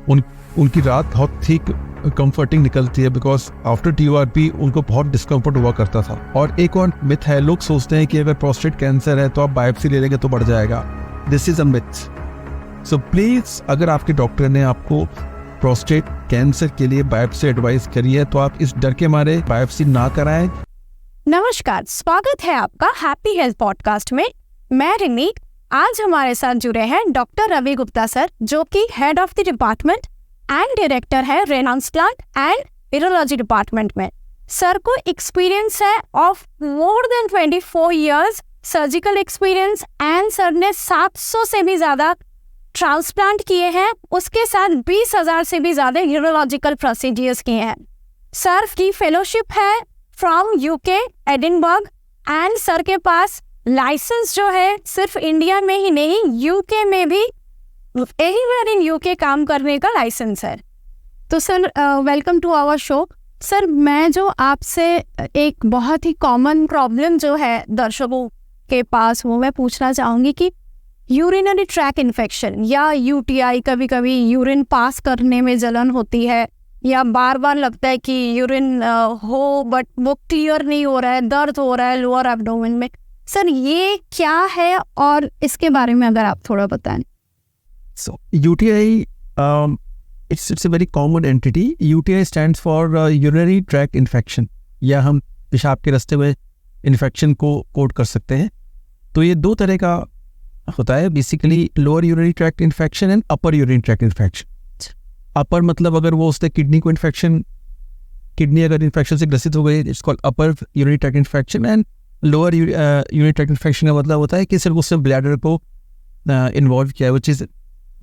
उनकी रात बहुत ठीक कंफर्टिंग निकलती है, बिकॉज आफ्टर TURP उनको बहुत डिस्कम्फर्ट हुआ करता था। और एक और मिथ है, लोग सोचते हैं कि अगर प्रोस्टेट कैंसर है तो आप बायोप्सी ले लेंगे तो बढ़ जाएगा। This is a myth. So please, अगर आपके डॉक्टर ने आपको प्रोस्टेट कैंसर के लिए बायोप्सी एडवाइस करी है तो आप इस डर के मारे बायोप्सी ना कराएं। नमस्कार, स्वागत है आपका हैप्पी हेल्थ पॉडकास्ट में। मैं रिनी। आज हमारे साथ जुड़े हैं डॉक्टर रवि गुप्ता सर, जो कि head of the department and director है Reynolds plant and urology department में। सर को एक्सपीरियंस है of more than 24 years surgical experience, and sir ने 700 से भी ज्यादा ट्रांसप्लांट किए हैं, उसके साथ 20,000 से भी ज्यादा यूरोलॉजिकल प्रोसीजर्स किए हैं। सर की फेलोशिप है from UK Edinburgh, and sir के पास लाइसेंस जो है सिर्फ इंडिया में ही नहीं, UK में भी एनीवेयर इन UK काम करने का लाइसेंस है। तो sir, welcome to our show. Sir, मैं जो आपसे एक बहुत ही कॉमन प्रॉब्लम जो है दर्शकों के पास, वो मैं पूछना चाहूँगी कि यूरिनरी ट्रैक इन्फेक्शन या UTI, कभी कभी यूरिन पास करने में जलन होती है या बार बार लगता है कि यूरिन हो बट वो क्लियर नहीं हो रहा है, दर्द हो रहा है लोअर एब्डोमेन में। सर, ये क्या है और इसके बारे में अगर आप थोड़ा बताएं। So UTI, it's a very common entity. UTI stands for urinary tract infection, या हम पेशाब के रास्ते में इन्फेक्शन को कोड कर सकते हैं। तो ये दो तरह का होता है basically, lower urinary tract infection and upper urinary tract infection. Upper मतलब अगर वो उसने किडनी को किडनी अगर इन्फेक्शन से ग्रसित हो गई, it's called upper urinary tract infection. And lower urinary tract infection का मतलब होता है कि सिर्फ उसने ब्लैडर को इन्वॉल्व किया है, विच इज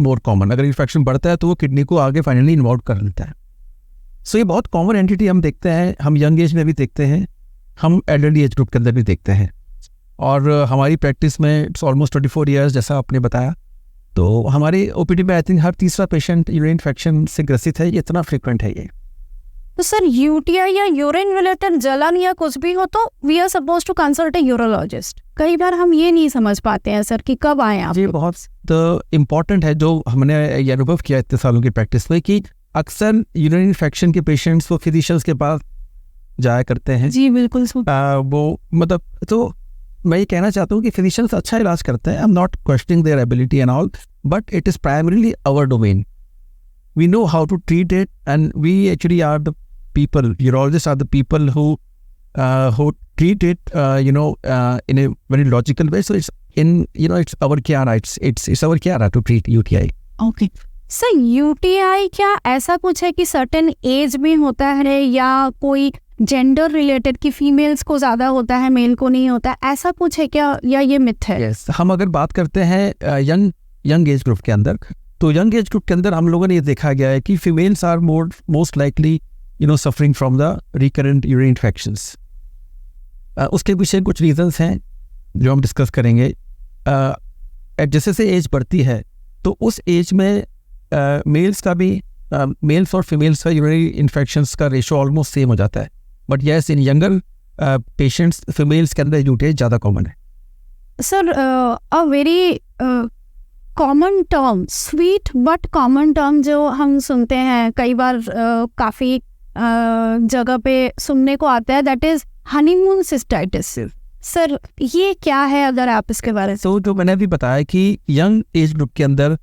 मोर कॉमन। अगर इन्फेक्शन बढ़ता है तो वो किडनी को आगे फाइनली इन्वॉल्व कर लेता है। सो ये बहुत कॉमन एंटिटी हम देखते हैं, हम यंग एज में भी देखते हैं, हम एल्डरली एज ग्रुप के अंदर भी देखते हैं। और हमारी प्रैक्टिस में इट्स ऑलमोस्ट 24 ईयर्स, जैसा आपने बताया। तो हमारे OPD में आई थिंक हर तीसरा पेशेंट यूरिन इन्फेक्शन से ग्रसित है। ये इतना फ्रिक्वेंट है ये। तो सर, UTI या यूरिन रिलेटेड जलन या कुछ भी हो तो we are suppose to consult a urologist. कई बार हम ये नहीं समझ पाते हैं सर कि कब आए आप। ये बहुत इम्पॉर्टेंट है जो हमने ये अनुभव किया इतने सालों की प्रैक्टिस में, कि अक्सर यूरिन इन्फेक्शन के पेशेंट्स वो फिजिशियंस के पास जाया करते हैं। जी बिल्कुल। वो मतलब, तो मैं ये कहना चाहता हूँ कि फिजिशियंस अच्छा इलाज करते हैं। I am not questioning their ability and all, but it is primarily our domain. We know how to treat it, and we actually are the people, urologists are the people who treat it, in a very logical way. So it's our care, it's our care to treat UTI. Okay. Sir, UTI क्या ऐसा कुछ है कि certain age में होता है या कोई जेंडर रिलेटेड कि फीमेल्स को ज्यादा होता है, मेल को नहीं होता, ऐसा कुछ है क्या, या ये मिथ है? Yes. हम अगर बात करते हैं यंग एज ग्रुप के अंदर, तो यंग एज ग्रुप के अंदर हम लोगों ने ये देखा गया है कि females are most likely suffering from the recurrent urine infections. उसके पीछे कुछ रीजंस हैं जो हम डिस्कस करेंगे। जैसे से एज बढ़ती है तो उस एज में मेल्स का भी मेल्स और फीमेल्स का यूरिनरी इन्फेक्शंस का रेशो ऑलमोस्ट सेम हो जाता है। But yes, in younger patients females के अंदर UTI ज़्यादा कॉमन है। Sir, a very common term, sweet but common term जो हम सुनते हैं कई बार, काफ़ी जगह पे सुनने को आता है, that is honeymoon cystitis. Sir, ये क्या है, अगर आप इसके बारे में। तो जो मैंने अभी बताया कि यंग एज ग्रुप के अंदर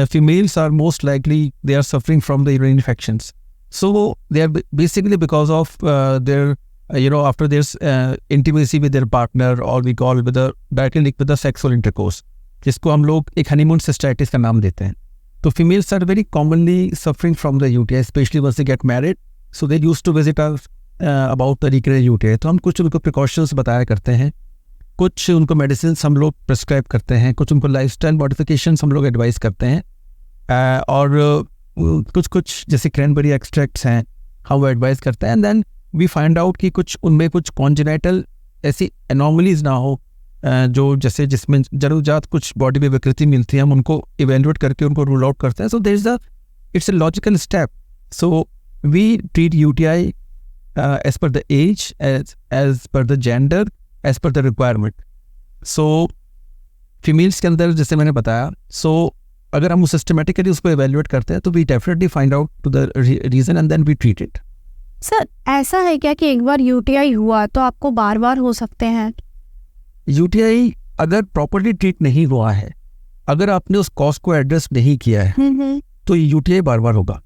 females are most likely they are suffering from the urine infections. So they are basically because of their after their intimacy with their partner, और we call with directly with the sexual intercourse, जिसको हम लोग एक honeymoon cystitis का नाम देते हैं। तो females are very commonly suffering from the UTI, specially once they get married. So they used to visit us about the recurrent UTI. तो हम कुछ उनको प्रिकॉशंस बताया करते हैं, कुछ उनको मेडिसिन हम लोग प्रिस्क्राइब करते हैं, कुछ उनको लाइफस्टाइल मॉडिफिकेशंस हम लोग एडवाइस करते हैं, और कुछ जैसे क्रैनबेरी एक्सट्रैक्ट्स हैं हम वो एडवाइस करते हैं। And then we find out कि कुछ उनमें कुछ कॉन्जेनाइटल ऐसी एनॉमलीज ना हो, जो जैसे जिसमें जरूरत कुछ बॉडी में विकृति मिलती है, हम उनको इवेल्युएट करके उनको रूल आउट करते हैं। So there is it's a logical step. So we treat UTI as per the age, as per the gender, as per the requirement. So females के अंदर जैसे मैंने बताया, so अगर हम सिस्टमेटिकली उसको एवेल्युएट करते हैं तो we definitely find out to the reason and then we treat it. Sir ऐसा है क्या कि एक बार यूटीआई हुआ तो आपको बार बार हो सकते हैं? यूटीआई अगर प्रॉपर्ली ट्रीट नहीं हुआ है, अगर आपने उस कॉज को एड्रेस नहीं किया है तो यूटीआई बार बार होगा।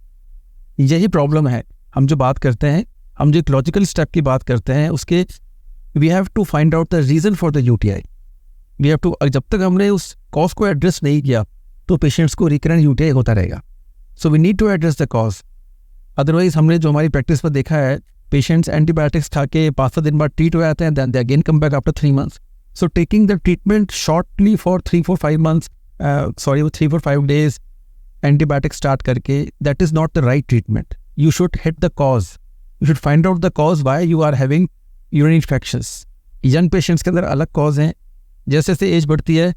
यही प्रॉब्लम है। हम जो बात करते हैं, हम जो एक लॉजिकल स्टेप की बात करते हैं, उसके we have to find out the reason for the UTI. We have to, जब तक हमने उस कॉज को एड्रेस नहीं किया तो पेशेंट्स को रिकरेंट यूटीआई होता रहेगा। So we need to address the cause. Otherwise हमने जो हमारी प्रैक्टिस में देखा है, पेशेंट्स एंटीबायोटिक्स खा के 5-7 दिन बाद ट्रीट हो जाते हैं, then they again come back after 3 months। So taking the treatment shortly for 3-4-5 months, 3-4-5 days antibiotic start करके, that is not the right treatment. You should hit the cause, you should find out the cause why you are having urine infections. Young patients के अंदर अलग cause हैं, जैसे जैसे as बढ़ती है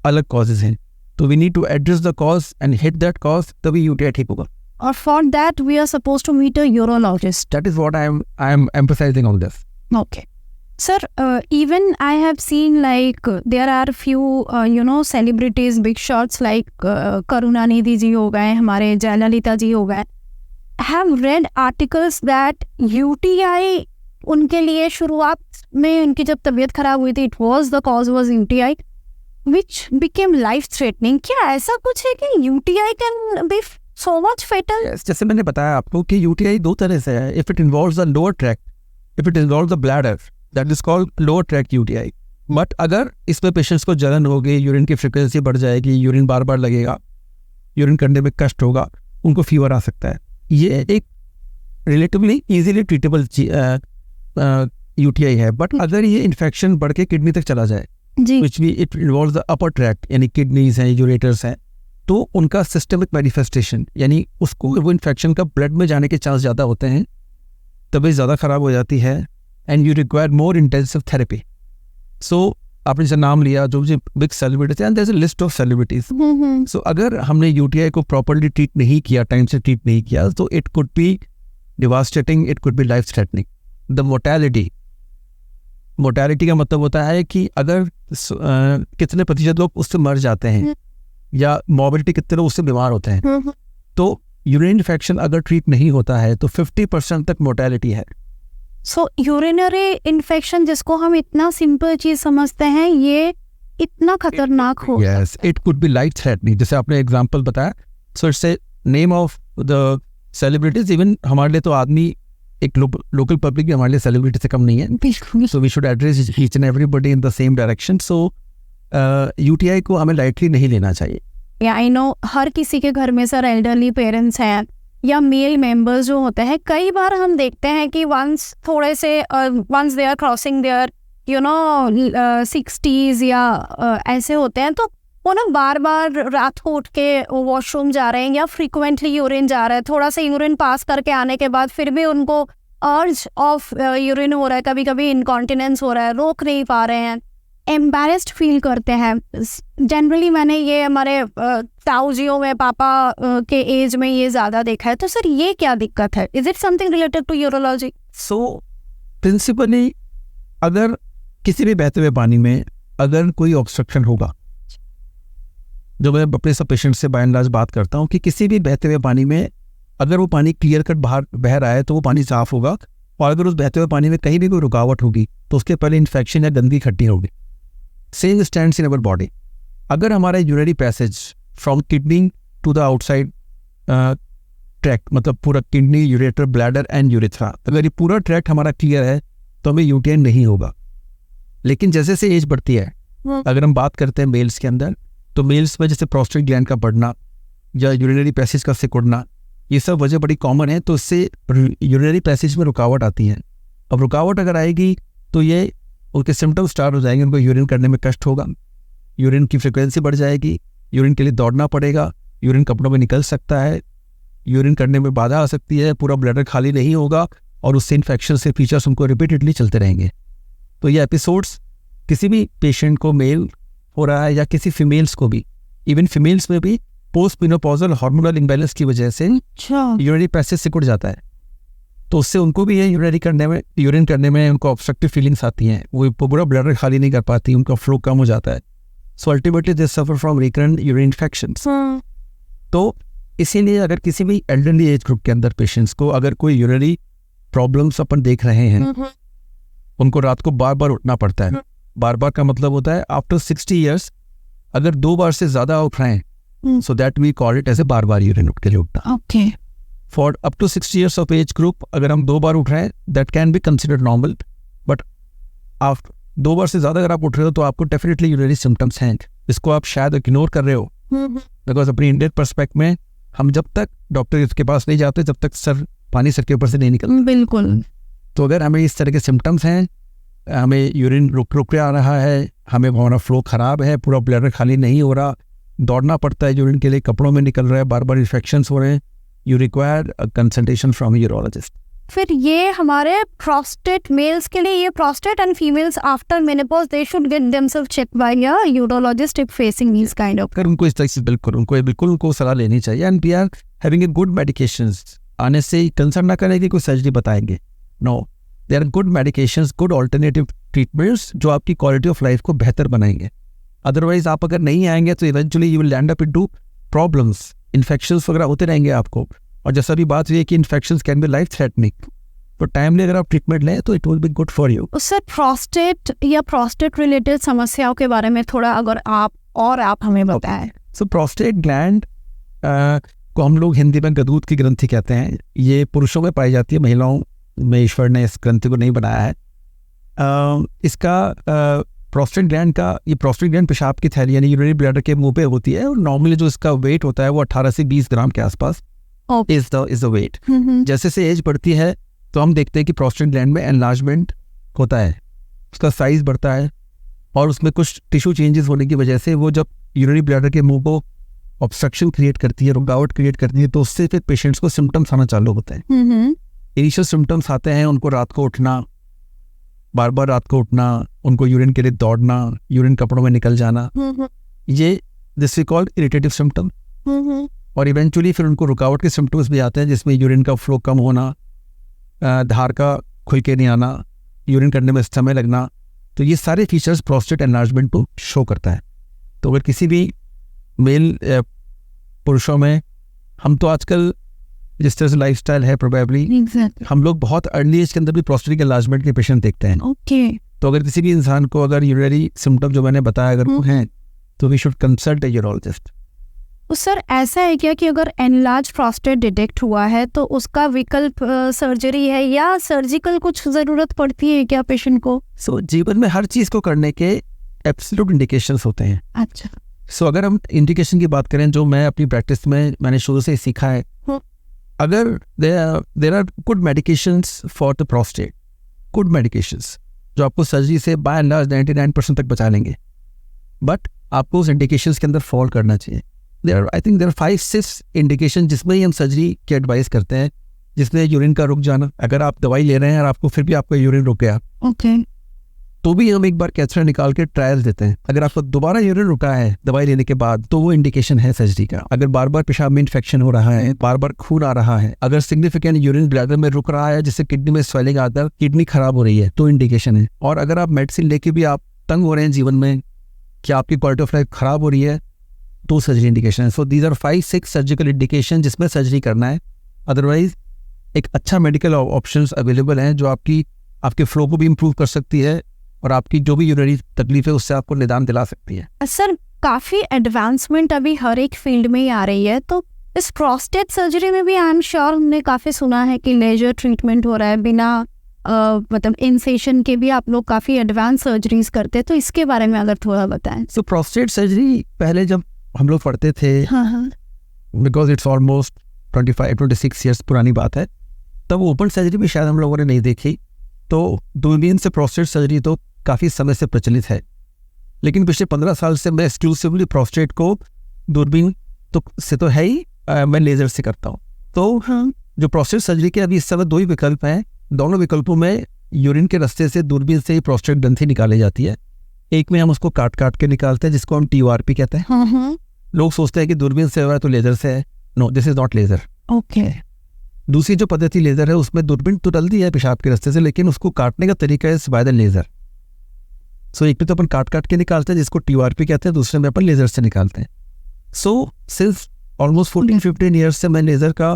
अलग कॉजेज हैं, तो we need to address the cause and hit that cause, तभी यूटीआई ठीक होगा। और for that we are supposed to meet a urologist. That is what I am emphasising on this. Okay. Sir, even I have seen like there are few celebrities, big shots like Karunanidhi ji हो गए, हमारे जयललिता जी हो गए, have read articles that UTI उनके लिए शुरुआत में उनकी जब तबीयत खराब हुई थी, it was the cause was UTI which became life threatening। क्या ऐसा कुछ है कि UTI can be so much fatal? Yes, जैसे मैंने बताया आपको कि UTI दो तरह से है। If it involves the lower tract, if it involves the bladder, that is called lower tract UTI। But अगर इसमें पेशेंट्स को जलन होगी, यूरिन की फ्रिक्वेंसी बढ़ जाएगी, यूरिन बार बार लगेगा, यूरिन करने में कष्ट होगा, उनको फीवर आ सकता है। ये एक रिलेटिवली इजीली ट्रीटेबल यूटीआई है। बट अगर ये इन्फेक्शन बढ़ के किडनी तक चला जाए, विच भी it involves the upper tract, यानी किडनीज हैं, यूरेटर्स हैं, तो उनका सिस्टमिक मैनिफेस्टेशन, यानी उसको वो इन्फेक्शन का ब्लड में जाने के चांस ज़्यादा होते हैं, तबीयत ज़्यादा ख़राब हो जाती है, and you require more intensive therapy. So आपने जैसे नाम लिया जो big celebrities and there is a list of celebrities. So अगर हमने यूटीआई को प्रॉपर्ली ट्रीट नहीं किया, टाइम से ट्रीट नहीं किया, तो it could be devastating, it could be life threatening. The mortality का मतलब होता है कि अगर कितने प्रतिशत लोग उससे मर जाते हैं, या मॉर्बिलिटी कितने लोग उससे बीमार होते हैं। तो यूरिन इन्फेक्शन अगर ट्रीट नहीं होता है तो 50% तक मोर्टेलिटी है। सो यूरिनरी इन्फेक्शन, जिसको हम इतना सिंपल चीज समझते हैं, ये इतना खतरनाक हो। Yes, it could be life threatening. जैसे आपने एग्जांपल बताया, सो it's a name of the celebrities. Even हमारे लिए तो आदमी, एक लोकल पब्लिक भी हमारे लिए सेलिब्रिटी से कम नहीं है। So we should address each and everybody in the same direction. So UTI को हमें लाइटली नहीं लेना चाहिए। या आई नो हर किसी के घर में सर एल्डरली पेरेंट्स हैं या मेल मेंबर्स जो होते हैं, कई बार हम देखते हैं कि once they are crossing their 60s या ऐसे होते हैं, तो वो ना बार बार रात को उठ के वॉशरूम जा रहे हैं या फ्रीक्वेंटली यूरिन जा रहे हैं, थोड़ा सा यूरिन पास करके आने के बाद फिर भी उनको अर्ज ऑफ यूरिन हो रहा है, कभी कभी इनकॉन्टिनेंस हो रहा है, रोक नहीं पा रहे हैं, एम्बैरेस्ड फील करते हैं। जनरली मैंने ये हमारे ताऊजियों में, पापा के एज में ये ज़्यादा देखा है। तो सर ये क्या दिक्कत है? Is it something related to urology? So principally अगर किसी भी बहते हुए पानी में अगर कोई ऑब्स्ट्रक्शन होगा, जो मैं अपने सब पेशेंट से बाय एंड लार्ज बात करता हूँ कि किसी भी बहते हुए पानी में अगर वो पानी क्लियर कट बाहर बह रहा है तो वो पानी साफ होगा, और अगर उस बहते हुए पानी में कहीं भी कोई रुकावट होगी तो उसके पहले इन्फेक्शन या गंदगी इकट्ठी होगी। Same stands in our body. अगर हमारा urinary passage from kidney to the outside tract, मतलब पूरा kidney, ureter, bladder and urethra, अगर ये पूरा ट्रैक्ट हमारा क्लियर है तो हमें यूटीआई नहीं होगा। लेकिन जैसे जैसे एज बढ़ती है, अगर हम बात करते हैं मेल्स के अंदर, तो मेल्स में जैसे प्रोस्टेट ग्लैंड का बढ़ना या यूरिनरी पैसेज का सिकुड़ना, ये सब वजह बड़ी कॉमन है। तो इससे यूरिनरी पैसेज में रुकावट आती है। अब रुकावट अगर आएगी तो ये उनके सिम्टम्स स्टार्ट हो जाएंगे, उनको यूरिन करने में कष्ट होगा, यूरिन की फ्रिक्वेंसी बढ़ जाएगी, यूरिन के लिए दौड़ना पड़ेगा, यूरिन कपड़ों में निकल सकता है, यूरिन करने में बाधा आ सकती है, पूरा ब्लैडर खाली नहीं होगा, और उससे इन्फेक्शन से फीचर्स उनको रिपीटेडली चलते रहेंगे। तो ये एपिसोड्स किसी भी पेशेंट को, मेल हो रहा है या किसी फीमेल्स को भी, इवन फीमेल्स में भी पोस्ट मेनोपॉजल हार्मोनल इम्बैलेंस की वजह से यूरिनरी पैसेज सिकुड़ जाता है, तो उससे उनको भी ये यूरिन करने में उनको ऑब्स्ट्रक्टिव फीलिंग्स आती हैं, वो पूरा ब्लैडर खाली नहीं कर पाती, उनका फ्लो कम हो जाता है। So ultimately they suffer from recurrent urine infections. तो इसीलिए अगर किसी भी एल्डरली एज ग्रुप के अंदर पेशेंट्स को अगर कोई यूरिनरी प्रॉब्लम्स अपन देख रहे हैं, उनको रात को बार बार उठना पड़ता है। बार बार का मतलब होता है आफ्टर 60 ईयर्स अगर 2 बार से ज्यादा उठ रहे हैं, so that we call it as a बार बार यूरिन के लिए उठना। Okay. For up to 60 years of age group अगर हम 2 बार उठ रहे हैं, that can be considered normal, but आप 2 बार से ज्यादा अगर आप उठ रहे हो तो आपको डेफिनेटली यूरिनरी सिम्टम्स हैं, इसको आप शायद इग्नोर कर रहे हो। बिकॉज अपनी इंडियन पर्सपेक्ट में हम जब तक डॉक्टर के पास नहीं जाते जब तक पानी सर के ऊपर से नहीं निकलता। बिल्कुल। तो अगर हमें इस तरह के सिम्टम्स हैं, हमें यूरिन रुक के आ रहा है, हमें हमारा फ्लो खराब है, पूरा ब्लैडर खाली नहीं हो रहा, दौड़ना पड़ता है यूरिन के लिए, कपड़ों में निकल रहा है, बार बार इन्फेक्शंस हो रहे हैं, you require a consultation from urologist. फिर ये हमारे प्रोस्टेट मेल्स के लिए, ये prostate and females after menopause they should get themselves checked by a urologist if facing this kind of. अगर उनको इस तरह से बिल्कुल उनको सलाह लेनी चाहिए। And we are having a good medications, आने से कंसर्न ना करें कि कोई सर्जरी बताएंगे, no, there are good medications, good alternative treatments जो आपकी क्वालिटी ऑफ लाइफ को बेहतर बनाएंगे। अदरवाइज आप अगर नहीं आएंगे तो eventually you will land up into problems, infections वगैरह होते रहेंगे आपको। और जैसा भी बात हुई है कि infections can be life threatening, तो टाइमली अगर आप ट्रीटमेंट लें तो it will be good for you. Sir prostate या प्रोस्टेट रिलेटेड समस्याओं के बारे में थोड़ा अगर आप हमें बताएं। सो प्रोस्टेट ग्लैंड को हम लोग हिंदी में गदूद की ग्रंथि कहते हैं। ये पुरुषों में पाई जाती है, महिलाओं में ईश्वर ने इस ग्रंथि को नहीं बनाया है। इसका प्रोस्टेट ग्लैंड का, ये प्रोस्टेट ग्लैंड पेशाब की थैली यानी यूरिनरी ब्लैडर के मुंह पे होती है, और नॉर्मली जो इसका वेट होता है वो 18 से 20 ग्राम के आसपास इज द वेट। जैसे से एज बढ़ती है तो हम देखते हैं कि प्रोस्टेट ग्लैंड में एनलार्जमेंट होता है, उसका साइज बढ़ता है, और उसमें कुछ टिश्यू चेंजेस होने की वजह से वो जब यूरिनरी ब्लैडर के मुंह को ऑब्स्ट्रक्शन क्रिएट करती है, रुकावट क्रिएट करती है, तो उससे फिर पेशेंट्स को सिम्टम्स आना चालू होते हैं। इनिशियल सिम्टम्स आते हैं, उनको रात को उठना, बार बार रात को उठना, उनको यूरिन के लिए दौड़ना, यूरिन कपड़ों में निकल जाना, ये this we called irritative symptom. और इवेंचुअली फिर उनको रुकावट के सिम्टम्स भी आते हैं, जिसमें यूरिन का फ्लो कम होना, धार का खुल के नहीं आना, यूरिन करने में समय लगना। तो ये सारे फीचर्स प्रोस्टेट एनलार्जमेंट को शो करता है। तो अगर किसी भी मेल पुरुषों में, हम तो आजकल जिस तरह से लाइफस्टाइल है प्रोबेबली हम लोग बहुत अर्ली एज के अंदर भी प्रोस्टेटिक एनलार्जमेंट के पेशेंट देखते हैं। तो अगर किसी भी इंसान को अगर यूरिनरी सिम्टम जो मैंने बताया अगर वो हैं, तो we should consult a urologist. तो सर ऐसा है क्या कि अगर एनलार्ज प्रोस्टेट डिटेक्ट हुआ है तो उसका विकल्प सर्जरी है या सर्जिकल कुछ ज़रूरत पड़ती है क्या पेशेंट को? जीवन में हर चीज़ को करने के एब्सोल्यूट इंडिकेशंस होते हैं। अच्छा। अगर हम इंडिकेशन की बात करें, जो मैं अपनी प्रैक्टिस में मैंने शुरू से सीखा है, अगर there are good medications for the prostate, good medications जो आपको सर्जरी से बाय एंड लार्ज 99% तक बचा लेंगे, बट आपको उस इंडिकेशंस के अंदर फॉल करना चाहिए। I think there are 5-6 indication जिसमें ही हम सर्जरी की एडवाइस करते हैं, जिसमें यूरिन का रुक जाना। अगर आप दवाई ले रहे हैं और आपको फिर भी आपका यूरिन रुक गया, तो भी हम एक बार कैथेटर निकाल के ट्रायल देते हैं। अगर आपको दोबारा यूरिन रुका है दवाई लेने के बाद, तो वो इंडिकेशन है सर्जरी का। अगर बार बार पेशाब में इन्फेक्शन हो रहा है, बार बार खून आ रहा है, अगर सिग्निफिकेंट यूरिन ब्लैडर में रुक रहा है जिससे किडनी में स्वेलिंग आता है, किडनी खराब हो रही है, तो इंडिकेशन है। और अगर आप मेडिसिन लेके भी आप तंग हो रहे हैं जीवन में, कि आपकी क्वालिटी ऑफ लाइफ खराब हो रही है, तो सर्जरी इंडिकेशन है। So these are 5-6 surgical indication जिसमें सर्जरी करना है। अदरवाइज एक अच्छा मेडिकल ऑप्शंस अवेलेबल हैं जो आपके फ्लो को भी इम्प्रूव कर सकती है और आपकी जो भी यूरिनरी तकलीफ है उससे आपको निदान दिला सकती है। सर काफ़ी एडवांसमेंट अभी हर एक फील्ड में ही आ रही है, तो इस प्रोस्टेट सर्जरी में भी आई एम श्योर हमने काफ़ी सुना है कि लेजर ट्रीटमेंट हो रहा है, बिना मतलब इंसेशन के भी आप लोग काफ़ी एडवांस सर्जरीज करते हैं, तो इसके बारे में अगर थोड़ा बताएं। सो प्रोस्टेट सर्जरी पहले जब हम लोग पढ़ते थे, बिकॉज इट्स ऑलमोस्ट 25-26 ईयर्स पुरानी बात है, तब ओपन सर्जरी भी शायद हम लोगों ने नहीं देखी। तो दूरबीन से प्रोस्टेट सर्जरी तो काफ़ी समय से प्रचलित है, लेकिन पिछले 15 साल से मैं एक्सक्लूसिवली प्रोस्टेट को दूरबीन से तो है ही, मैं लेज़र से करता हूँ। तो जो प्रोस्टेट सर्जरी के अभी इस समय 2 ही विकल्प हैं। दोनों विकल्पों में यूरिन के रास्ते से दूरबीन से ही प्रोस्टेट ग्रंथि निकाली जाती है। एक में हम उसको काट के निकालते हैं, जिसको हम TURP कहते हैं। लोग सोचते हैं कि दूरबीन से हो रहा है तो लेज़र से है। No, this is not laser. Okay. दूसरी जो पद्धति लेज़र है, उसमें दूरबीन तो डलती है पेशाब के रास्ते से, लेकिन उसको काटने का तरीका है बाय द लेज़र। सो एक में तो अपन काट के निकालते हैं, जिसको TURP कहते हैं, दूसरे में अपन लेज़र से निकालते हैं। सो सिंस ऑलमोस्ट 14-15 ईयर्स से मैं लेज़र का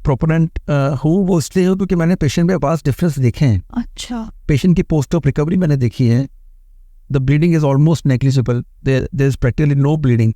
प्रोपोनेंट हूँ। वो इसलिए हूँ क्योंकि मैंने पेशेंट में वास्ट डिफरेंस देखे हैं। अच्छा। पेशेंट की पोस्ट ऑफ रिकवरी मैंने देखी है, the bleeding is almost negligible, there is practically no bleeding.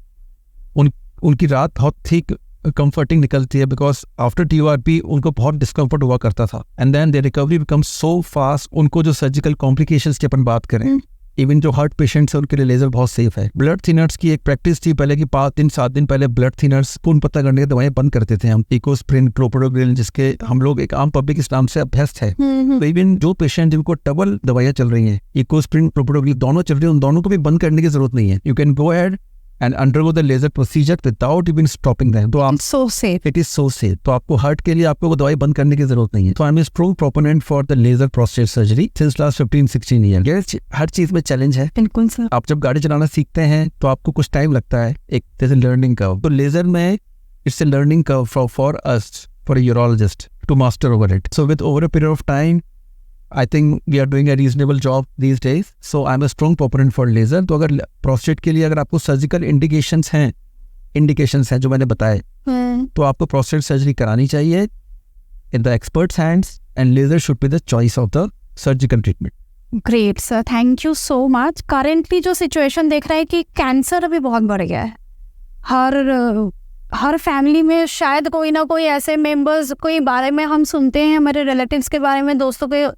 उनकी रात बहुत ठीक कंफर्टिंग निकलती है, बिकॉज आफ्टर TURP उनको बहुत डिस्कम्फर्ट हुआ करता था, and then the recovery becomes so fast. उनको जो सर्जिकल कॉम्प्लिकेशंस की अपन बात करें, इवन जो हार्ट पेशेंट्स हैं उनके लिए लेजर बहुत सेफ है। ब्लड थिनर्स की एक प्रैक्टिस थी पहले की 5 दिन 7 दिन पहले ब्लड थिनर्स खून पतला करने की दवाएं बंद करते थे हम, इकोस्प्रिन, क्लोपिडोग्रिल, जिसके हम लोग एक आम पब्लिक इस नाम से अभ्यस्त है। तो इवन जो पेशेंट जिनको डबल दवाइयां चल रही हैं, इकोस्प्रिन, क्लोपिडोग्रिल दोनों चल रही है, उन दोनों को भी बंद करने की जरूरत नहीं है। You can go ahead and undergo the laser procedure without even stopping them. तो आप so safe. It is so safe. तो आपको हार्ट के लिए आपको दवाई बंद करने की जरूरत नहीं है। तो I am a strong proponent for the laser prostate surgery since last 15-16 year. ये हर चीज में चैलेंज है। बिल्कुल सर। आप जब गाड़ी चलाना सीखते हैं तो आपको कुछ टाइम लगता है, एक जैसे लर्निंग कर्व। तो लेजर में it's a learning curve for us, for a urologist to master over it. So with over a period of time I think we are doing a reasonable job these days. So I'm a strong proponent for laser. तो अगर prostate के लिए अगर आपको surgical indications हैं जो मैंने बताए, तो आपको प्रोस्टेट सर्जरी करानी चाहिए in the experts hands, and laser should be the choice of the surgical treatment. Great sir, thank you so much. Currently जो सिचुएशन देख रहा है कि कैंसर अभी बहुत बढ़ गया है। हर फैमिली में शायद कोई ना कोई ऐसे मेंबर्स कोई बारे में हम सुनते हैं, हमारे रिलेटिव्स के बारे में, दोस्तों के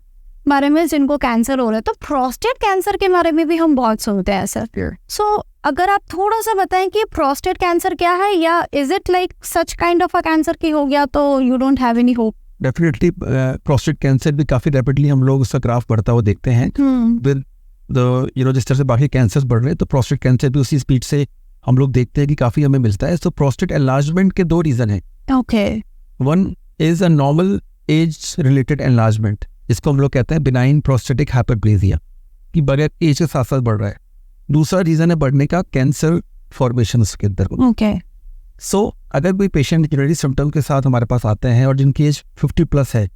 बारे में जिनको कैंसर हो रहा है। तो प्रोस्टेट कैंसर के बारे में भी हम बहुत सुनते हैं सर। सो अगर आप थोड़ा सा बताएं कि प्रोस्टेट कैंसर क्या है, या is it like such kind of a cancer की हो गया तो you don't have any hope? Definitely prostate cancer भी काफी रैपिडली हम लोग उसका ग्राफ बढ़ता हुआ देखते हैं विद द जिस तरह से बाकी कैंसर्स बढ़ रहे हैं, तो प्रोस्टेट कैंसर भी उसी स्पीड से हम लोग देखते हैं कि काफी हमें मिलता है। तो प्रोस्टेट एनलार्जमेंट के 2 रीजन है। Okay. One is a normal age related enlargement, इसको हम लोग कहते हैं बिनाइन प्रोस्टेटिक हाइपरप्लेजिया, कि बगैर एज के साथ साथ बढ़ रहा है। दूसरा रीजन है बढ़ने का कैंसर फॉर्मेशन उसके अंदर। ओके। सो अगर कोई पेशेंट यूरिनरी सिम्टम के साथ हमारे पास आते हैं और जिनकी एज 50+ है,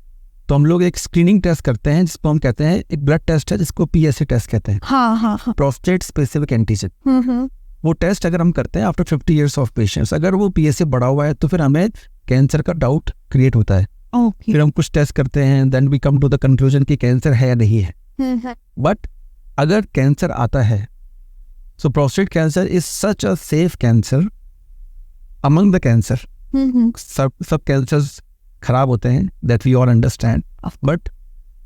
तो हम लोग एक स्क्रीनिंग टेस्ट करते हैं जिसको हम कहते हैं, एक ब्लड टेस्ट है जिसको PSA टेस्ट कहते हैं, हाँ। Prostate specific antigen. वो टेस्ट अगर हम करते हैं आफ्टर 50 ईयर्स ऑफ पेशेंट्स, अगर वो PSA बढ़ा हुआ है तो फिर हमें कैंसर का डाउट क्रिएट होता है। Okay. फिर हम कुछ टेस्ट करते हैं, then we come to the conclusion कि कैंसर है या नहीं है। बट अगर कैंसर आता है, so prostate cancer is such a safe cancer among the cancer. सब कैंसर्स खराब होते हैं, that we all understand, but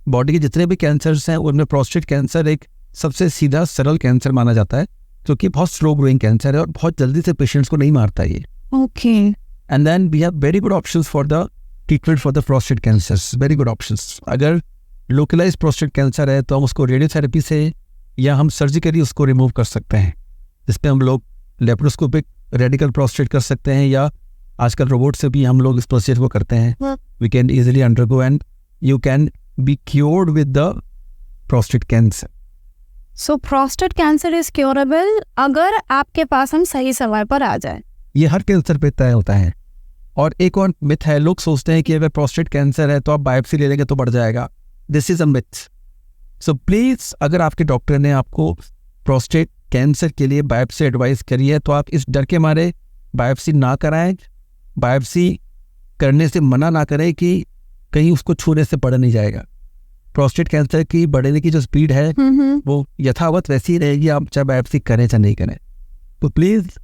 body के जितने भी कैंसर्स हैं उनमें प्रोस्टेट कैंसर एक सबसे सीधा सरल कैंसर माना जाता है, क्योंकि बहुत स्लो ग्रोइंग कैंसर है और बहुत जल्दी से पेशेंट्स को नहीं मारता ये। Okay. And then we have very good options for the treatment for the prostate cancers, very good options. अगर लोकलाइज प्रोस्टेट कैंसर है तो हम उसको रेडियोथेरेपी से या हम सर्जिकली उसको रिमूव कर सकते हैं, जिसपे हम लोग लेप्रोस्कोपिक रेडिकल प्रोस्टेट कर सकते हैं, या आजकल रोबोट से भी हम लोग इस प्रोसीजर को करते हैं। We can easily undergo and you can be cured with the prostate cancer. So prostate cancer is curable अगर आपके पास हम सही समय पर आ जाए। ये हर कैंसर पे तय होता है। और एक और मिथ है, लोग सोचते हैं कि अगर प्रोस्टेट कैंसर है तो आप बायोप्सी ले लेंगे तो बढ़ जाएगा। This is a myth. So please, अगर आपके डॉक्टर ने आपको प्रोस्टेट कैंसर के लिए बायोप्सी एडवाइस करी है तो आप इस डर के मारे बायोप्सी ना कराएं, बायोप्सी करने से मना ना करें कि कहीं उसको छूने से बढ़ नहीं जाएगा। प्रोस्टेट कैंसर की बढ़ने की जो स्पीड है वो यथावत वैसी ही रहेगी, आप चाहे बायोप्सी करें चाहे नहीं करें। तो please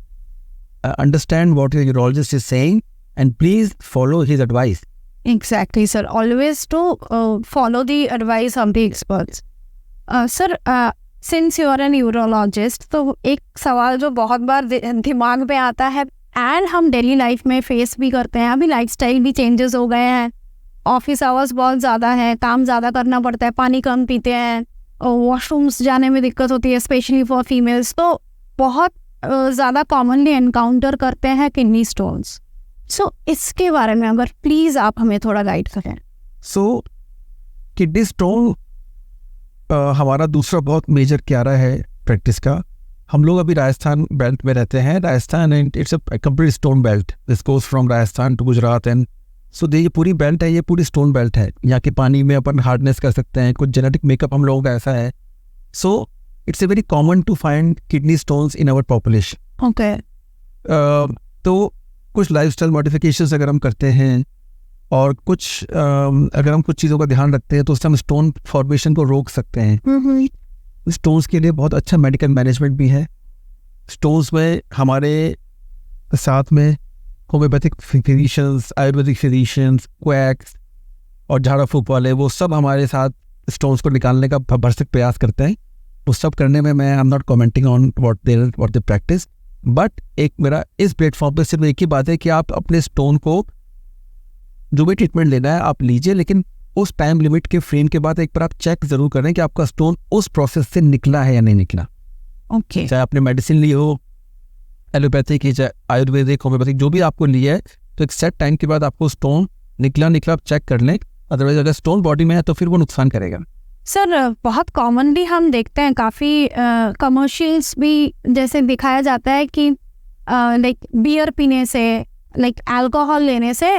understand what your urologist is saying and please follow his advice. Exactly, sir. Always to follow the advice of the experts. Sir, since you are a neurologist, तो एक सवाल जो बहुत बार दिमाग में आता है एंड हम डेली लाइफ में फेस भी करते हैं, अभी लाइफस्टाइल भी चेंजेस हो गए हैं, ऑफिस आवर्स बहुत ज़्यादा है, काम ज़्यादा करना पड़ता है, पानी कम पीते हैं, वॉशरूम्स जाने में दिक्कत होती है स्पेशली फॉर फीमेल्स, तो बहुत ज़्यादा कॉमनली एनकाउंटर करते हैं किडनी स्टोन्स। सो इसके बारे में अगर प्लीज आप हमें थोड़ा गाइड करें। सो किडनी स्टोन हमारा दूसरा बहुत मेजर क्यारा है प्रैक्टिस का। हम लोग अभी राजस्थान बेल्ट में रहते हैं। Rajasthan and it's a complete stone belt, this goes from Rajasthan to Gujarat and so ये पूरी बेल्ट है, ये पूरी स्टोन बेल्ट है। यहाँ के पानी में अपन हार्डनेस कर सकते हैं, कुछ जेनेटिक मेकअप हम लोगों का ऐसा है। So it's a very common to find kidney stones in our population. Okay. तो कुछ लाइफस्टाइल मॉडिफिकेशंस अगर हम करते हैं और कुछ अगर हम कुछ चीज़ों का ध्यान रखते हैं तो उससे हम स्टोन फॉर्मेशन को रोक सकते हैं। स्टोन्स के लिए बहुत अच्छा मेडिकल मैनेजमेंट भी है। स्टोन्स में हमारे साथ में homeopathic physicians, Ayurvedic physicians, quacks और झाड़ा फूक वाले, वो सब हमारे साथ स्टोन्स को निकालने का भरसक प्रयास करते हैं। वो सब करने में मैं आई am not commenting on what they practice, but एक मेरा इस प्लेटफॉर्म पे सिर्फ एक ही बात है कि आप अपने स्टोन को जो भी ट्रीटमेंट लेना है आप लीजिए, लेकिन उस टाइम लिमिट के फ्रेम के बाद एक बार आप चेक जरूर करें कि आपका स्टोन उस प्रोसेस से निकला है या नहीं निकला। ओके। चाहे आपने मेडिसिन ली हो, एलोपैथिक की, चाहे आयुर्वेदिक, होम्योपैथिक, जो भी आपको लिया है, तो एक सेट टाइम के बाद आपको स्टोन निकला आप चेक कर लें। अदरवाइज अगर स्टोन बॉडी में है तो फिर वो नुकसान करेगा। सर, बहुत कॉमनली हम देखते हैं काफ़ी कमर्शियल्स भी जैसे दिखाया जाता है कि लाइक बियर पीने से, लाइक अल्कोहल लेने से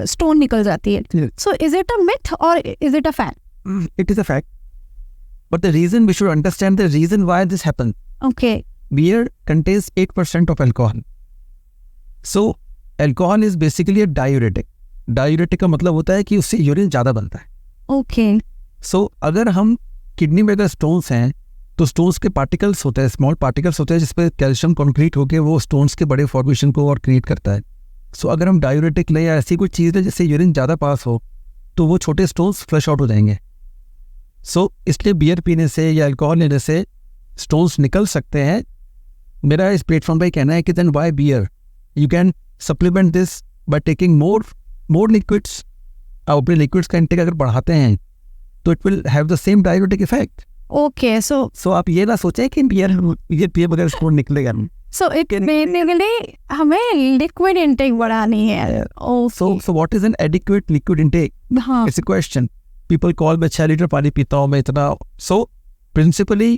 स्टोन निकल जाती है। So is it a myth और is it a fact? It is a fact. But the reason, we should understand the reason why this happens. Okay. Beer contains 8% of alcohol. So, alcohol is basically a diuretic. Diuretic का मतलब होता है कि उससे urine ज़्यादा बनता है। Okay. So, अगर हम किडनी में अगर स्टोन्स हैं तो स्टोन्स के पार्टिकल्स होते हैं, स्मॉल पार्टिकल्स होते हैं जिसपे कैल्शियम कॉन्क्रीट होकर वो स्टोन्स के बड़े फॉर्मेशन को और क्रिएट करता है। सो अगर हम डायूरेटिक लें या ऐसी कोई चीज़ है जिससे यूरिन ज़्यादा पास हो तो वो छोटे स्टोन्स फ्लश आउट हो जाएंगे। सो इसलिए बियर पीने से या अल्कोहल लेने से स्टोन्स निकल सकते हैं। मेरा इस प्लेटफॉर्म पे कहना है कि then why beer, you can supplement this by taking more liquids. आप अपने लिक्विड्स का इंटेक अगर बढ़ाते हैं तो it will have the same diuretic effect. Okay. So आप ये ना सोचें कि बियर पिए बगैर स्टोन निकलेगा। सो इट बेसिकली हमें लिक्विड इंटेक बढ़ानी है। So what is an adequate liquid intake? हाँ। It's a question. People call मैं 6 लीटर पानी पीता हूँ, मैं इतना। So principally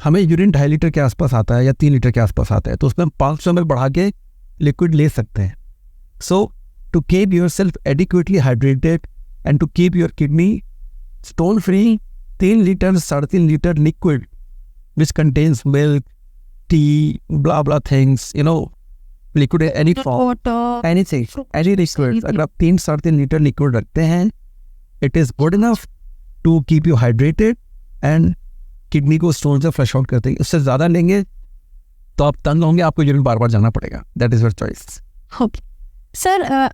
हमें यूरिन 2.5 लीटर के आसपास आता है या 3 लीटर के आसपास आता है, तो उसमें हम 500 ml बढ़ा के लिक्विड ले सकते हैं। So to keep yourself adequately hydrated and to keep your kidney stone free, 3 litre 3.5 litre liquid which contains milk, tea, blah blah things, liquid any form, Water. anything, any liquid, अगर आप 3-3.5 litre liquid रखते हैं, it is good enough to keep you hydrated and kidney को stone से flush out करते हैं। उससे ज़्यादा लेंगे तो आप तंग होंगे, आपको यूरिन बार बार जाना पड़ेगा। That is your choice. Okay. Sir,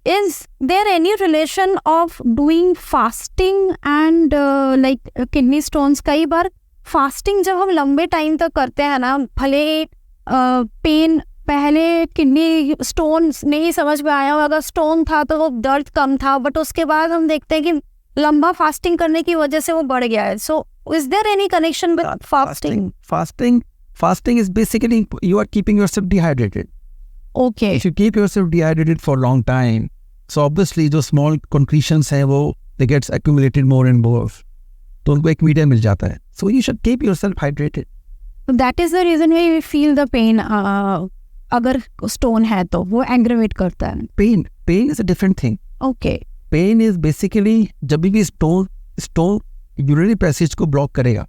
is there any relation of doing fasting and like kidney stones? कई बार फास्टिंग जब हम लंबे टाइम तक करते हैं ना, भले पेन पहले किडनी स्टोन नहीं समझ में आया हो, अगर स्टोन था तो वो दर्द कम था, बट उसके बाद हम देखते हैं कि लंबा फास्टिंग करने की वजह से वो बढ़ गया है। So is there any connection with fasting? Fasting is basically you are keeping yourself dehydrated. Okay. If you keep yourself dehydrated for a long time, so obviously जो small concretions हैं वो they gets accumulated more and more, तो उनको एक media मिल जाता है। So you should keep yourself hydrated. That is the reason why we feel the pain. अगर stone है तो वो एग्रेवेट करता है। Pain is a different thing. Okay. Pain is basically जब भी स्टोन यूरिनरी पैसेज को ब्लॉक करेगा,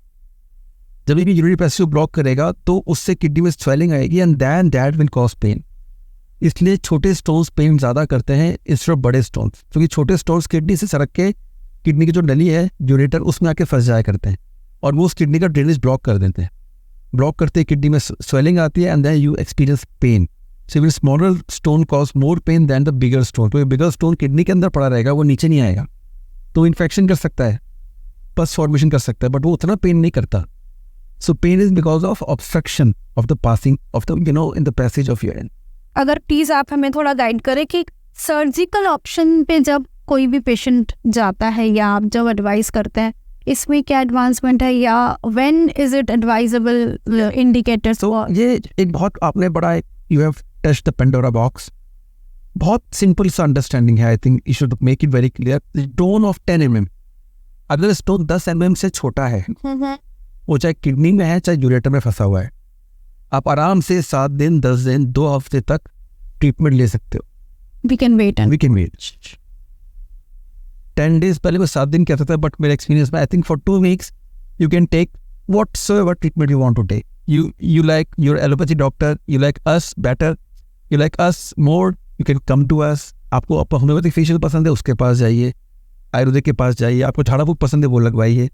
जब भी यूरिनरी पैसेज को ब्लॉक करेगा तो उससे किडनी में स्वेलिंग आएगी and then that will cause pain. इसलिए छोटे स्टोन्स पेन ज़्यादा करते हैं इंस्टेड ऑफ बड़े स्टोन्स, क्योंकि छोटे स्टोन्स किडनी से सरक के किडनी की जो नली है यूरेटर उसमें आके फंस जाया करते हैं और वो उस किडनी का ड्रेनेज ब्लॉक कर देते हैं। ब्लॉक करते ही किडनी में स्वेलिंग आती है and then you experience pain. So will smaller stone cause more pain than the bigger stone. तो बिगर स्टोन किडनी के अंदर पड़ा रहेगा, वो नीचे नहीं आएगा, तो इन्फेक्शन कर सकता है, पस फॉर्मेशन कर सकता है, बट वो उतना पेन नहीं करता। So pain is because of obstruction of the passing of the in the passage of urine. अगर प्लीज आप हमें थोड़ा गाइड करें कि सर्जिकल ऑप्शन पे जब कोई भी पेशेंट जाता है या आप जब एडवाइस करते हैं, इसमें क्या एडवांसमेंट है या when is it advisable indicators? So ये एक बहुत आपने बड़ा you have touched the Pandora box. बहुत सिंपल सा अंडरस्टैंडिंग है। I think you should make it very clear. Stone of 10 mm, अगर स्टोन 10 mm से छोटा है, वो चाहे किडनी में है चाहे यूरेटर में फंसा हुआ है, आप आराम से 7 दिन 10 दिन 2 हफ्ते तक ट्रीटमेंट ले सकते हो। वी कैन वेट 10 days पहले मैं 7 दिन कहता था, बट मेरे एक्सपीरियंस में I think for 2 weeks you can take whatsoever treatment you want to take. You like your allopathy doctor, you like us better, you like us more, you can come to us. आपको homeopathic facial पसंद है, उसके पास जाइए, आयुर्वेदिक के पास जाइए। आपको झाड़ा फूक पसंद है, वो लगवाइए।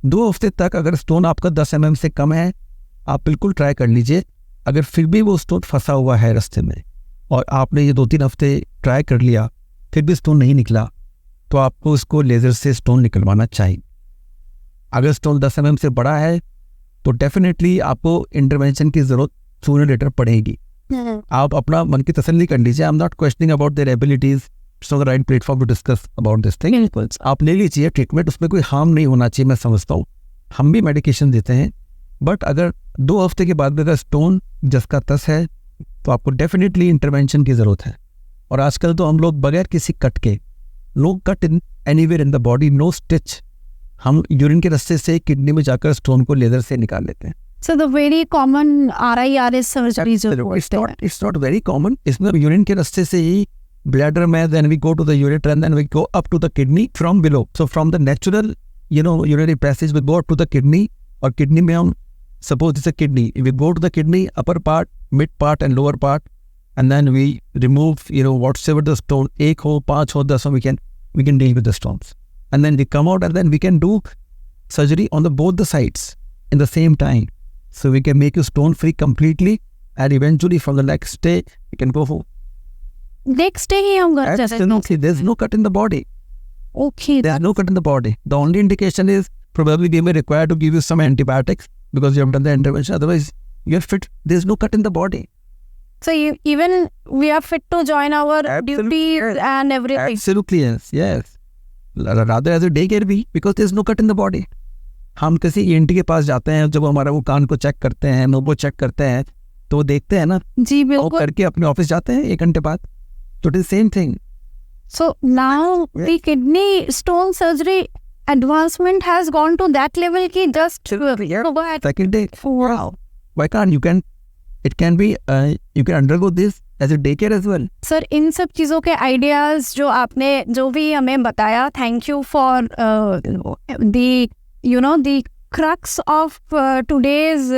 2 हफ्ते तक अगर स्टोन आपका 10 mm से कम है, आप बिल्कुल ट्राई कर लीजिए। अगर फिर भी वो स्टोन फंसा हुआ है रास्ते में और आपने ये 2-3 हफ्ते ट्राई कर लिया, फिर भी स्टोन नहीं निकला, तो आपको उसको लेज़र से स्टोन निकलवाना चाहिए। अगर स्टोन 10 mm से बड़ा है तो डेफिनेटली आपको इंटरवेंशन की ज़रूरत सूनर लेटर पड़ेगी। आप अपना मन की तसल्ली कर लीजिए। I am not questioning about their abilities, it's not the right platform to discuss about this thing. आप ले लीजिए ट्रीटमेंट, उसमें कोई हार्म नहीं होना चाहिए, मैं समझता हूँ। हम भी मेडिकेशन देते हैं, बट अगर 2 हफ्ते के बाद भी अगर स्टोन जिसका तस है तो आपको डेफिनेटली इंटरवेंशन की ज़रूरत है। और आजकल तो हम लोग बगैर किसी कट के, no cut in anywhere in the body, no stitch, हम यूरिन के रास्ते से किडनी में जाकर स्टोन को लेजर से निकाल लेते हैं। So the very common RIRS surgery जो बोलते हैं। It's not very common. इसमें यूरिन के रास्ते से ही ब्लैडर में, then we go to the ureter and then we go up to the kidney from below. So from the natural, urinary passage we go up to the kidney, और kidney में हम, suppose it's a kidney, we go to the kidney upper part, mid part and lower part, and then we remove whatever the stone, 1 हो 5 हो 10 हो, we can deal with the stones, and then we come out and then we can do surgery on both the sides in the same time. So we can make you stone free completely, and eventually from the next day you can go home. Next day ही हम घर चले। Absolutely, there's no cut in the body. Okay, There's no cut in the body. The only indication is probably they may require to give you some antibiotics because you have done the intervention. Otherwise, you're fit. There's no cut in the body. So even we are fit to join our duties and everything. Absolutely yes, yes. Rather as a daycare be, because there's no cut in the body. हम किसी ENT के पास जाते हैं, जब हमारा वो कान को check करते हैं, वो चेक करते हैं, तो देखते हैं ना जी बिल्कुल, वो करके अपने ऑफिस जाते हैं 1 घंटे बाद, तो it is same thing. So now the kidney stone surgery advancement has gone to that level कि just second day, wow, why can't it can be you can undergo this as a daycare as well. Sir इन सब चीज़ों के ideas जो आपने जो भी हमें बताया, thank you for the crux of today's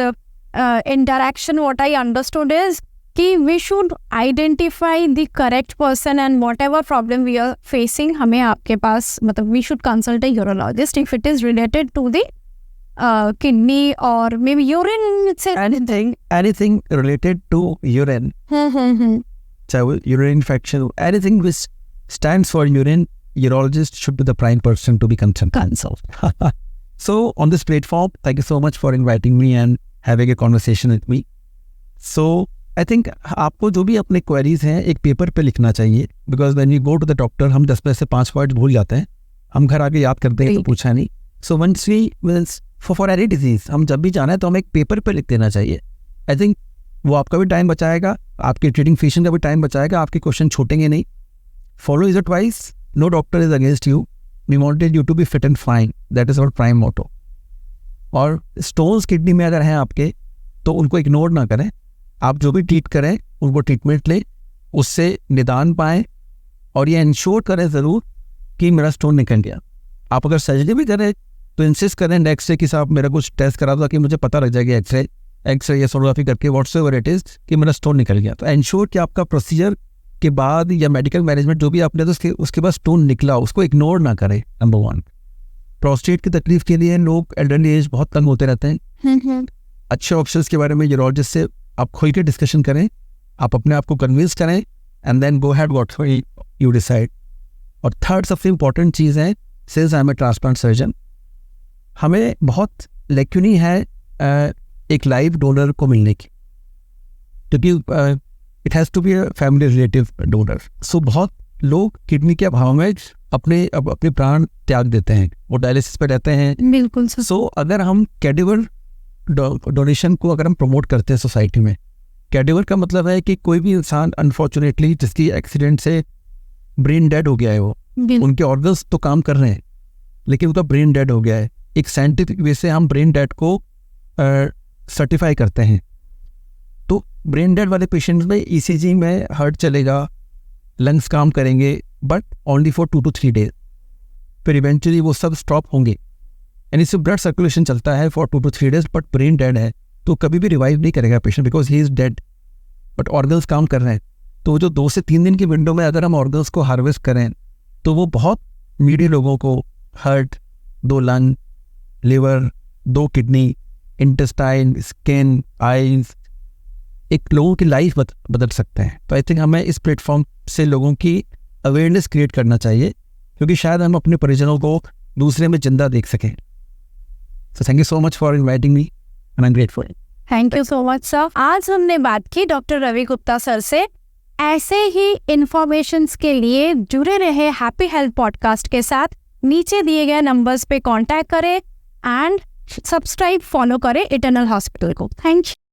interaction. What I understood is कि we should identify the correct person and whatever problem we are facing, हमें आपके पास मतलब we should consult a urologist if it is related to the kidney or maybe urine itself. Anything related to urine, चाहे urine infection, anything which stands for urine, urologist should be the prime person to be consulted. So on this platform, thank you so much for inviting me and having a conversation with me. So I think आपको जो भी अपने queries हैं एक paper पे लिखना चाहिए, because when you go to the doctor हम 10 में से 5 वर्ड भूल जाते हैं, हम घर आके याद करते हैं तो पूछा नहीं। So once we for any disease हम जब भी जाना है तो हमें एक पेपर पे लिख देना चाहिए। आई थिंक वो आपका भी टाइम बचाएगा, आपके ट्रीटिंग फिजिशियन का भी टाइम बचाएगा, आपके क्वेश्चन छूटेंगे नहीं। Follow is advice, no doctor is against you, we wanted you to be fit and fine, that is our prime motto. और स्टोन्स किडनी में अगर हैं आपके तो उनको इग्नोर ना करें, आप जो भी ट्रीट करें उनको ट्रीटमेंट लें, उससे निदान पाएँ और ये इंश्योर करें ज़रूर कि मेरा स्टोन निकल गया। आप अगर सर्जरी भी करें तो इंसिस्ट करें नेक्स्ट डे कि साहब मेरा कुछ टेस्ट करा दो कि मुझे पता लग जाएगा एक्सरे या सोनोग्राफी करके व्हाट्सएवर इट इज़ कि मेरा स्टोन निकल गया। तो इंश्योर कि आपका प्रोसीजर के बाद या मेडिकल मैनेजमेंट जो भी आपने तो उसके बाद स्टोन निकला, उसको इग्नोर ना करें। नंबर 1, प्रोस्टेट की तकलीफ के लिए लोग एल्डरली एज बहुत तंग होते रहते हैं। अच्छे ऑप्शंस के बारे में यूरोलॉजिस्ट से आप खुल के डिस्कशन करें, आप अपने आप को कन्विंस करें and then go ahead what you decide. और थर्ड सबसे इंपॉर्टेंट चीज़ है, since I am a transplant surgeon, हमें बहुत लेक्यूनी है एक लाइव डोनर को मिलने की, क्योंकि it has to be a family relative donor. So बहुत लोग किडनी के अभाव में अपने प्राण त्याग देते हैं, वो डायलिसिस पे रहते हैं। बिल्कुल। सो अगर हम कैडेवर डोनेशन को अगर हम प्रमोट करते हैं सोसाइटी में, कैडेवर का मतलब है कि कोई भी इंसान अनफॉर्चुनेटली जिसकी एक्सीडेंट से ब्रेन डेड हो गया है, वो उनके ऑर्गन्स तो काम कर रहे हैं लेकिन उनका ब्रेन डेड हो गया है। एक साइंटिफिक वे से हम ब्रेन डेड को सर्टिफाई करते हैं। तो ब्रेन डेड वाले पेशेंट्स में ECG में हार्ट चलेगा, लंग्स काम करेंगे, but only for 2 to 3 days, फिर इवेंचुअली वो सब स्टॉप होंगे। यानी सिर्फ ब्लड सर्कुलेशन चलता है for 2 to 3 days, but brain dead है तो कभी भी रिवाइव नहीं करेगा patient, because he is dead, but organs काम कर रहे हैं। तो जो 2 से 3 दिन की विंडो में अगर हम ऑर्गन्स को हार्वेस्ट करें तो वो बहुत नीडी लोगों को heart, 2 lung, liver, 2 kidney, intestine, skin, eyes, एक लोगों की लाइफ बदल सकते हैं। तो आई थिंक हमें इस प्लेटफॉर्म से लोगों की अवेयरनेस क्रिएट करना चाहिए, क्योंकि शायद हम अपने परिजनों को दूसरे में जिंदा देख सकें। So thank you so much for inviting me and I am grateful. Thank you so much sir. आज हमने बात की डॉक्टर रवि गुप्ता सर से। ऐसे ही इंफॉर्मेशंस के लिए जुड़े रहे हैप्पी हेल्थ पॉडकास्ट के साथ। नीचे दिए गए नंबर्स पे कांटेक्ट करें एंड सब्सक्राइब, फॉलो करें इटर्नल हॉस्पिटल को। Thank you.